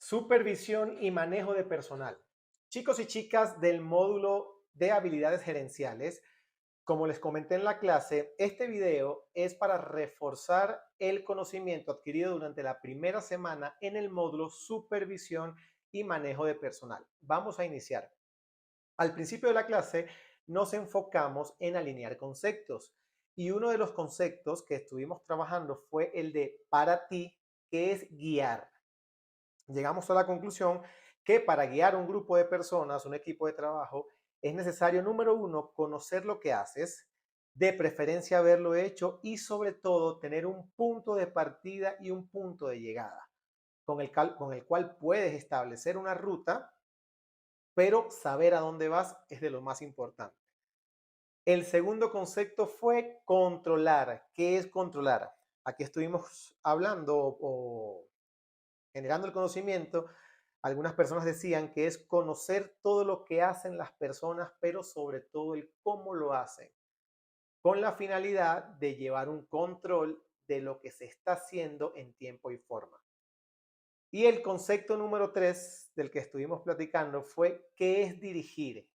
Supervisión y manejo de personal. Chicos y chicas del módulo de habilidades gerenciales, como les comenté en la clase, este video es para reforzar el conocimiento adquirido durante la primera semana en el módulo Supervisión y manejo de personal. Vamos a iniciar. Al principio de la clase nos enfocamos en alinear conceptos y uno de los conceptos que estuvimos trabajando fue el de para ti, que es guiar. Llegamos a la conclusión que para guiar un grupo de personas, un equipo de trabajo, es necesario, número uno, conocer lo que haces, de preferencia haberlo hecho y sobre todo tener un punto de partida y un punto de llegada con el cual puedes establecer una ruta, pero saber a dónde vas es de lo más importante. El segundo concepto fue controlar. ¿Qué es controlar? Aquí estuvimos hablando o generando el conocimiento. Algunas personas decían que es conocer todo lo que hacen las personas, pero sobre todo el cómo lo hacen, con la finalidad de llevar un control de lo que se está haciendo en tiempo y forma. Y el concepto número 3 del que estuvimos platicando fue qué es dirigir.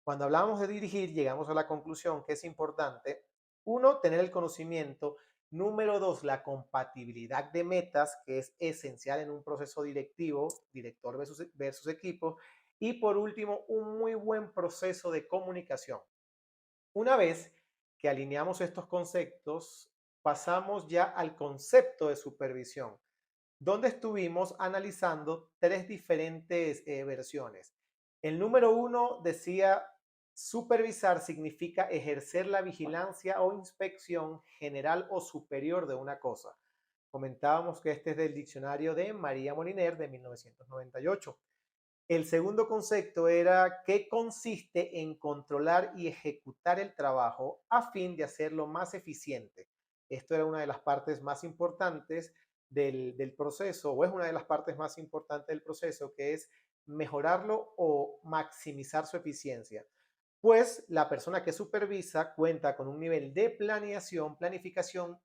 Cuando hablamos de dirigir, llegamos a la conclusión que es importante, uno, tener el conocimiento, número dos, la compatibilidad de metas, que es esencial en un proceso directivo, director versus equipo, y por último, un muy buen proceso de comunicación. Una vez que alineamos estos conceptos, pasamos ya al concepto de supervisión, donde estuvimos analizando tres diferentes versiones. El número uno decía, supervisar significa ejercer la vigilancia o inspección general o superior de una cosa. Comentábamos que este es del diccionario de María Moliner de 1998. El segundo concepto era que consiste en controlar y ejecutar el trabajo a fin de hacerlo más eficiente. Esto era una de las partes más importantes del proceso, o es una de las partes más importantes del proceso, que es mejorarlo o maximizar su eficiencia. Pues la persona que supervisa cuenta con un nivel de planeación, planificación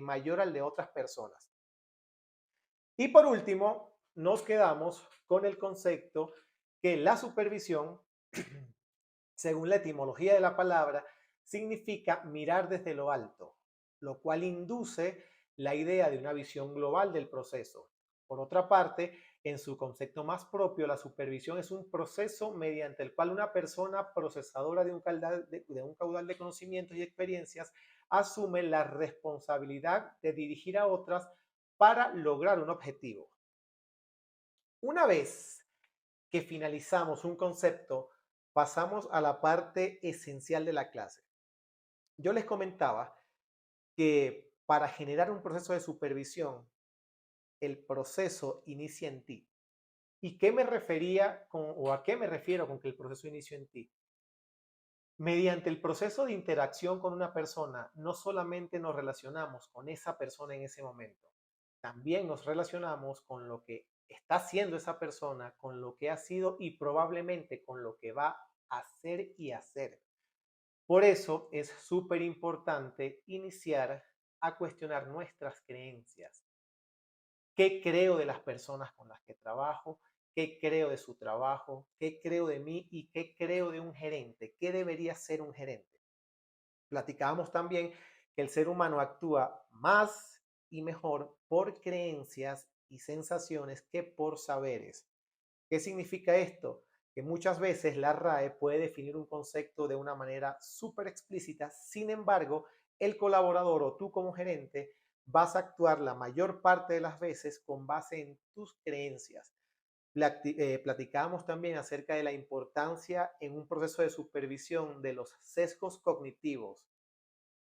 mayor al de otras personas. Y por último, nos quedamos con el concepto que la supervisión, según la etimología de la palabra, significa mirar desde lo alto, lo cual induce la idea de una visión global del proceso. Por otra parte, en su concepto más propio, la supervisión es un proceso mediante el cual una persona procesadora de un caudal de conocimientos y experiencias asume la responsabilidad de dirigir a otras para lograr un objetivo. Una vez que finalizamos un concepto, pasamos a la parte esencial de la clase. Yo les comentaba que para generar un proceso de supervisión, el proceso inicia en ti. ¿Y qué me refería o a qué me refiero con que el proceso inicia en ti? Mediante el proceso de interacción con una persona, no solamente nos relacionamos con esa persona en ese momento, también nos relacionamos con lo que está haciendo esa persona, con lo que ha sido y probablemente con lo que va a hacer y hacer. Por eso es súper importante iniciar a cuestionar nuestras creencias. ¿Qué creo de las personas con las que trabajo? ¿Qué creo de su trabajo? ¿Qué creo de mí? ¿Y qué creo de un gerente? ¿Qué debería ser un gerente? Platicábamos también que el ser humano actúa más y mejor por creencias y sensaciones que por saberes. ¿Qué significa esto? Que muchas veces la RAE puede definir un concepto de una manera súper explícita, sin embargo, el colaborador o tú como gerente vas a actuar la mayor parte de las veces con base en tus creencias. Platicábamos también acerca de la importancia en un proceso de supervisión de los sesgos cognitivos.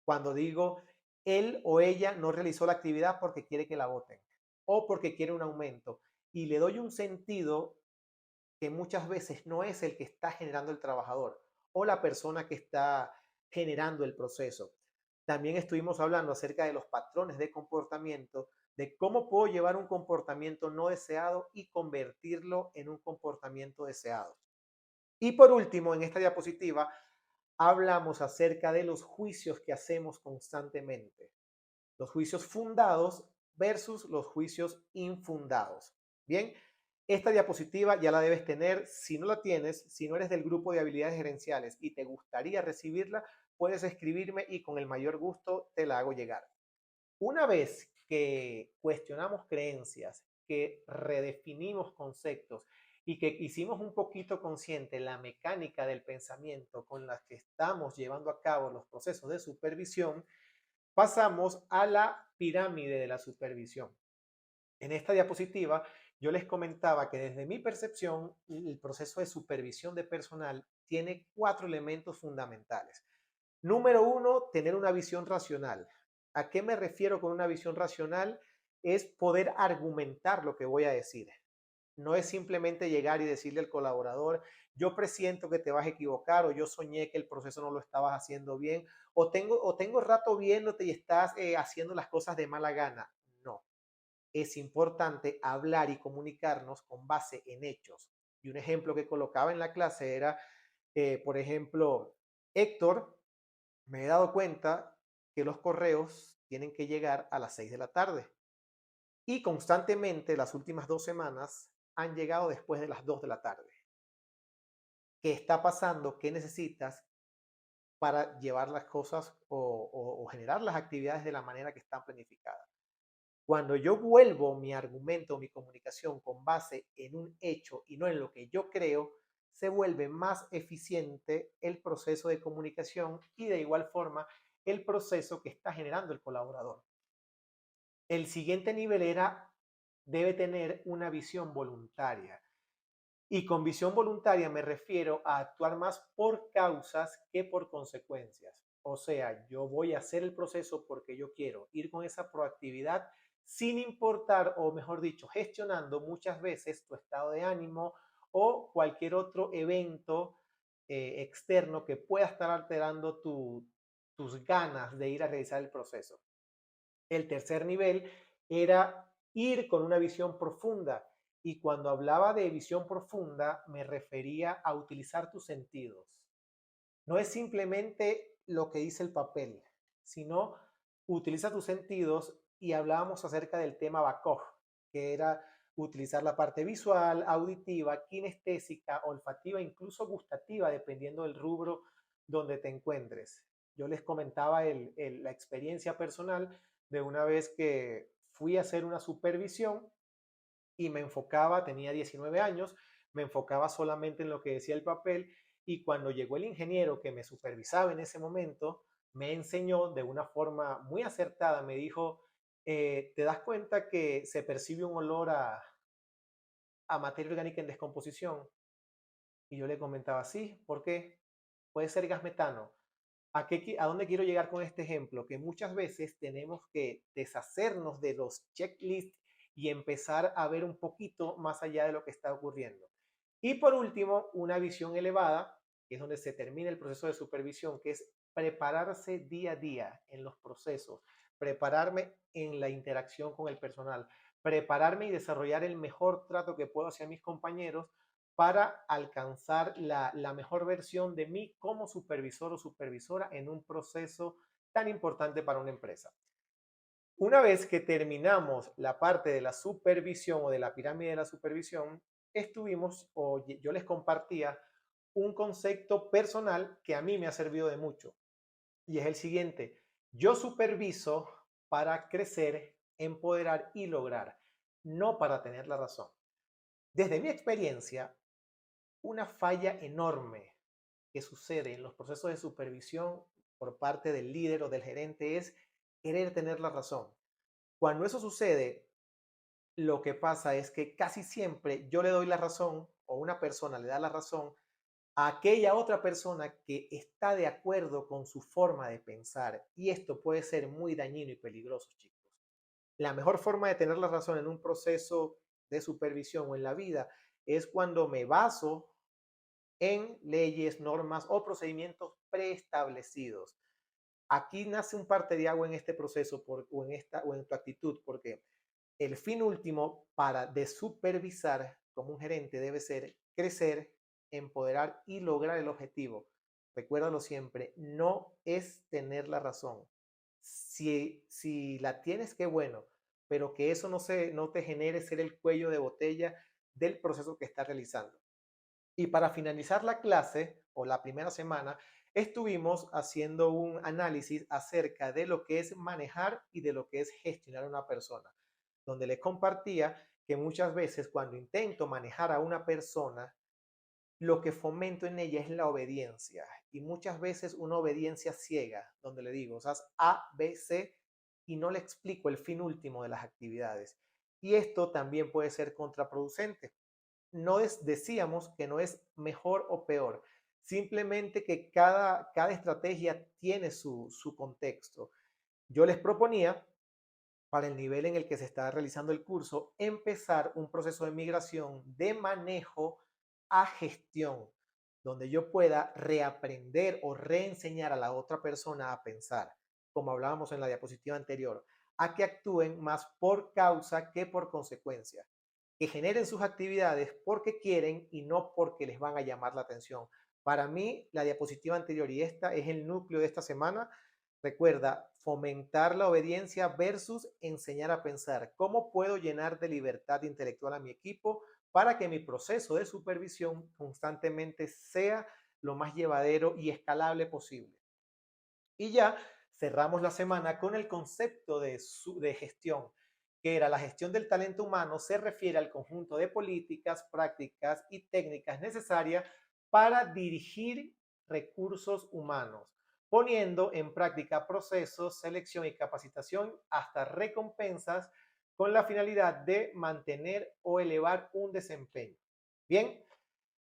Cuando digo, él o ella no realizó la actividad porque quiere que la voten o porque quiere un aumento y le doy un sentido que muchas veces no es el que está generando el trabajador o la persona que está generando el proceso. También estuvimos hablando acerca de los patrones de comportamiento, de cómo puedo llevar un comportamiento no deseado y convertirlo en un comportamiento deseado. Y por último, en esta diapositiva, hablamos acerca de los juicios que hacemos constantemente. Los juicios fundados versus los juicios infundados. Bien, esta diapositiva ya la debes tener. Si no la tienes, si no eres del grupo de habilidades gerenciales y te gustaría recibirla, puedes escribirme y con el mayor gusto te la hago llegar. Una vez que cuestionamos creencias, que redefinimos conceptos y que hicimos un poquito consciente la mecánica del pensamiento con la que estamos llevando a cabo los procesos de supervisión, pasamos a la pirámide de la supervisión. En esta diapositiva yo les comentaba que desde mi percepción el proceso de supervisión de personal tiene 4 elementos fundamentales. Número 1, tener una visión racional. ¿A qué me refiero con una visión racional? Es poder argumentar lo que voy a decir. No es simplemente llegar y decirle al colaborador, yo presiento que te vas a equivocar, o yo soñé que el proceso no lo estabas haciendo bien, o tengo rato viéndote y estás haciendo las cosas de mala gana. No, es importante hablar y comunicarnos con base en hechos. Y un ejemplo que colocaba en la clase era, por ejemplo, Héctor, me he dado cuenta que los correos tienen que llegar a las 6 de la tarde y constantemente las últimas 2 semanas han llegado después de las 2 de la tarde. ¿Qué está pasando? ¿Qué necesitas para llevar las cosas o generar las actividades de la manera que están planificadas? Cuando yo vuelvo mi argumento, mi comunicación con base en un hecho y no en lo que yo creo, se vuelve más eficiente el proceso de comunicación y de igual forma el proceso que está generando el colaborador. El siguiente nivel era, debe tener una visión voluntaria. Y con visión voluntaria me refiero a actuar más por causas que por consecuencias. O sea, yo voy a hacer el proceso porque yo quiero ir con esa proactividad sin importar, o mejor dicho, gestionando muchas veces tu estado de ánimo o cualquier otro evento externo que pueda estar alterando tus ganas de ir a realizar el proceso. El tercer nivel era ir con una visión profunda. Y cuando hablaba de visión profunda, me refería a utilizar tus sentidos. No es simplemente lo que dice el papel, sino utiliza tus sentidos y hablábamos acerca del tema BACOG, que era utilizar la parte visual, auditiva, kinestésica, olfativa, incluso gustativa, dependiendo del rubro donde te encuentres. Yo les comentaba la experiencia personal de una vez que fui a hacer una supervisión y me enfocaba, tenía 19 años, me enfocaba solamente en lo que decía el papel y cuando llegó el ingeniero que me supervisaba en ese momento, me enseñó de una forma muy acertada, me dijo, ¿te das cuenta que se percibe un olor a materia orgánica en descomposición? Y yo le comentaba, sí, ¿por qué? Puede ser gas metano. ¿A dónde quiero llegar con este ejemplo? Que muchas veces tenemos que deshacernos de los checklists y empezar a ver un poquito más allá de lo que está ocurriendo. Y por último, una visión elevada, que es donde se termina el proceso de supervisión, que es prepararse día a día en los procesos, prepararme en la interacción con el personal, prepararme y desarrollar el mejor trato que puedo hacia mis compañeros para alcanzar la mejor versión de mí como supervisor o supervisora en un proceso tan importante para una empresa. Una vez que terminamos la parte de la supervisión o de la pirámide de la supervisión, estuvimos o yo les compartía un concepto personal que a mí me ha servido de mucho y es el siguiente. Yo superviso para crecer, empoderar y lograr, no para tener la razón. Desde mi experiencia, una falla enorme que sucede en los procesos de supervisión por parte del líder o del gerente es querer tener la razón. Cuando eso sucede, lo que pasa es que casi siempre yo le doy la razón o una persona le da la razón a aquella otra persona que está de acuerdo con su forma de pensar. Y esto puede ser muy dañino y peligroso, chicos. La mejor forma de tener la razón en un proceso de supervisión o en la vida es cuando me baso en leyes, normas o procedimientos preestablecidos. Aquí nace un parte de agua en este proceso o en tu actitud, porque el fin último para de supervisar como un gerente debe ser crecer, empoderar y lograr el objetivo. Recuérdalo siempre, no es tener la razón. Si la tienes, qué bueno, pero que eso no te genere ser el cuello de botella del proceso que estás realizando. Y para finalizar la clase o la primera semana, estuvimos haciendo un análisis acerca de lo que es manejar y de lo que es gestionar a una persona, donde le compartía que muchas veces cuando intento manejar a una persona, lo que fomento en ella es la obediencia y muchas veces una obediencia ciega, donde le digo, o sea, A, B, C y no le explico el fin último de las actividades. Y esto también puede ser contraproducente. Decíamos que no es mejor o peor, simplemente que cada estrategia tiene su contexto. Yo les proponía, para el nivel en el que se está realizando el curso, empezar un proceso de migración de manejo a gestión, donde yo pueda reaprender o reenseñar a la otra persona a pensar, como hablábamos en la diapositiva anterior, a que actúen más por causa que por consecuencia, que generen sus actividades porque quieren y no porque les van a llamar la atención. Para mí, la diapositiva anterior y esta es el núcleo de esta semana. Recuerda, fomentar la obediencia versus enseñar a pensar. ¿Cómo puedo llenar de libertad intelectual a mi equipo para que mi proceso de supervisión constantemente sea lo más llevadero y escalable posible? Y ya cerramos la semana con el concepto de gestión, que era la gestión del talento humano, se refiere al conjunto de políticas, prácticas y técnicas necesarias para dirigir recursos humanos, poniendo en práctica procesos, selección y capacitación hasta recompensas con la finalidad de mantener o elevar un desempeño. Bien,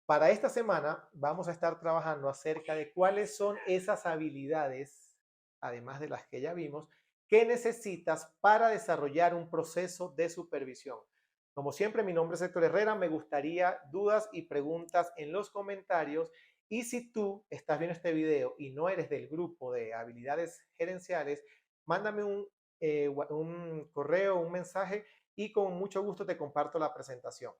para esta semana vamos a estar trabajando acerca de cuáles son esas habilidades, además de las que ya vimos, que necesitas para desarrollar un proceso de supervisión. Como siempre, mi nombre es Héctor Herrera. Me gustaría dudas y preguntas en los comentarios. Y si tú estás viendo este video y no eres del grupo de habilidades gerenciales, mándame un correo, un mensaje y con mucho gusto te comparto la presentación.